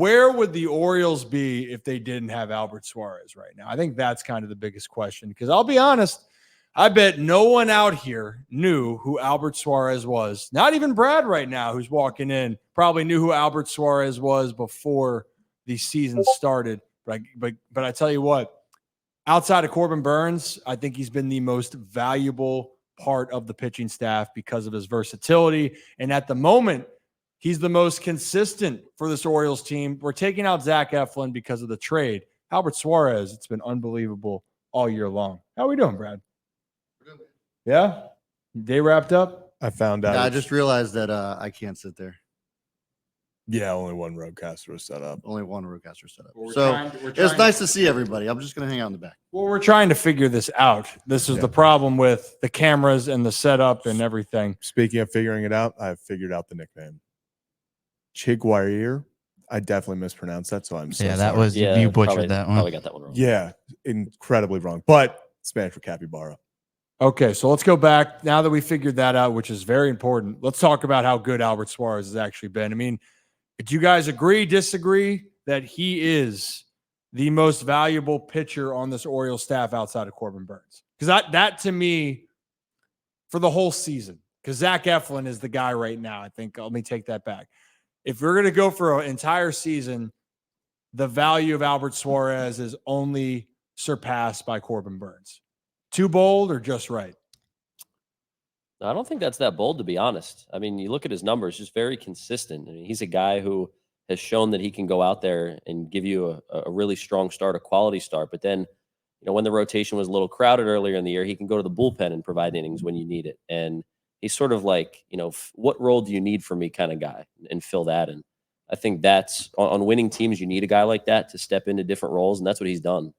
Where would the Orioles be if they didn't have Albert Suarez right now? I think that's kind of the biggest question, because I'll be honest, I bet no one out here knew who Albert Suarez was. Not even Brad right now, who's walking in, probably knew who Albert Suarez was before the season started. But I tell you what, outside of Corbin Burns, I think he's been the most valuable part of the pitching staff because of his versatility. And at the moment, he's the most consistent for this Orioles team. We're taking out Zach Eflin because of the trade. Albert Suarez, it's been unbelievable all year long. How are we doing, Brad? Yeah? Day wrapped up? I found out. Yeah, I just realized that I can't sit there. Yeah, only one roadcaster was set up. Only one roadcaster set up. Well, so it's nice to see everybody. I'm just going to hang out in the back. Well, we're trying to figure this out. This is the problem with the cameras and the setup and everything. Speaking of figuring it out, I've figured out the nickname. Chiguire. I definitely mispronounced that, so I'm so that sorry. was you butchered that one. Probably got that one wrong. Yeah, incredibly wrong. But Spanish for capybara. Okay, so let's go back. Now that we figured that out, which is very important, let's talk about how good Albert Suarez has actually been. I mean, do you guys agree, disagree that he is the most valuable pitcher on this Orioles staff outside of Corbin Burns? Because that to me, for the whole season, because Zach Eflin is the guy right now. I think, let me take that back. If we're going to go for an entire season, the value of Albert Suarez is only surpassed by Corbin Burns. Too bold or just right? I don't think that's that bold, to be honest. I mean, you look at his numbers, just very consistent. I mean, he's a guy who has shown that he can go out there and give you a really strong start, a quality start. But then, when the rotation was a little crowded earlier in the year, he can go to the bullpen and provide innings when you need it. And he's sort of like, what role do you need from me kind of guy, and fill that. And I think that's on winning teams, you need a guy like that to step into different roles. And that's what he's done.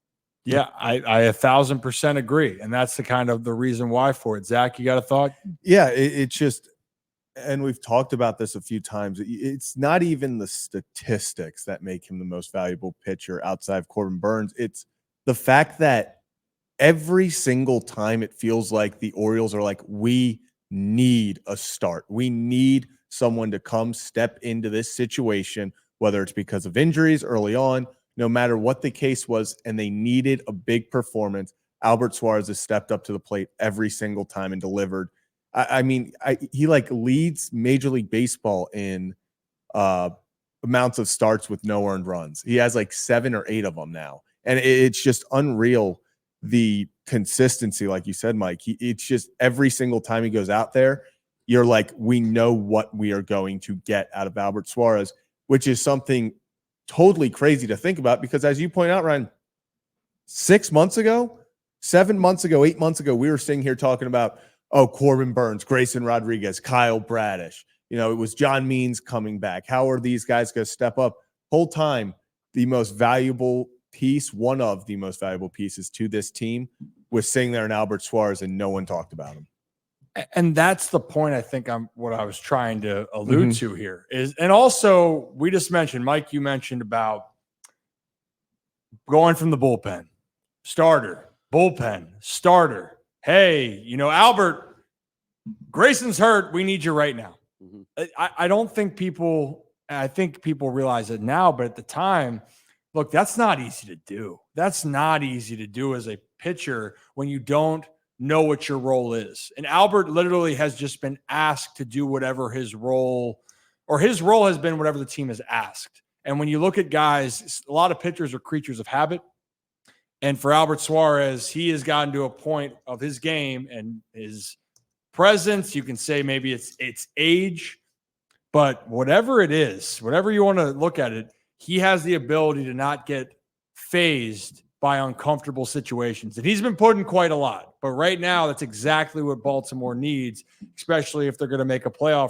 Yeah, I 1,000% agree. And that's the kind of the reason why for it. Zach, you got a thought? Yeah, it's just, and we've talked about this a few times. It's not even the statistics that make him the most valuable pitcher outside of Corbin Burns. It's the fact that every single time it feels like the Orioles are like, we need a start. We need someone to come step into this situation, whether it's because of injuries early on, no matter what the case was, and they needed a big performance. Albert Suarez has stepped up to the plate every single time and delivered. He leads Major League Baseball in amounts of starts with no earned runs. He has 7 or 8 of them now. And it's just unreal, the consistency, like you said, Mike. It's just every single time he goes out there, you're like, we know what we are going to get out of Albert Suarez, which is something totally crazy to think about, because as you point out, Ryan, 6 months ago, 7 months ago, 8 months ago, we were sitting here talking about, Corbin Burns, Grayson Rodriguez, Kyle Bradish. It was John Means coming back. How are these guys going to step up? Whole time, the most valuable piece, one of the most valuable pieces to this team, was sitting there in Albert Suarez, and no one talked about him. And that's the point I think what I was trying to allude to here is, and also we just mentioned, Mike, you mentioned about going from the bullpen, starter, bullpen, starter. Hey, Albert, Grayson's hurt. We need you right now. I don't think I think people realize it now, but at the time, look, that's not easy to do. That's not easy to do as a pitcher when you don't know what your role is. And Albert literally has just been asked to do whatever his role has been, whatever the team has asked. And when you look at guys, a lot of pitchers are creatures of habit. And for Albert Suarez, he has gotten to a point of his game and his presence. You can say maybe it's age, but whatever it is, whatever you want to look at it, he has the ability to not get phased by uncomfortable situations. And he's been put in quite a lot. But right now, that's exactly what Baltimore needs, especially if they're going to make a playoff run.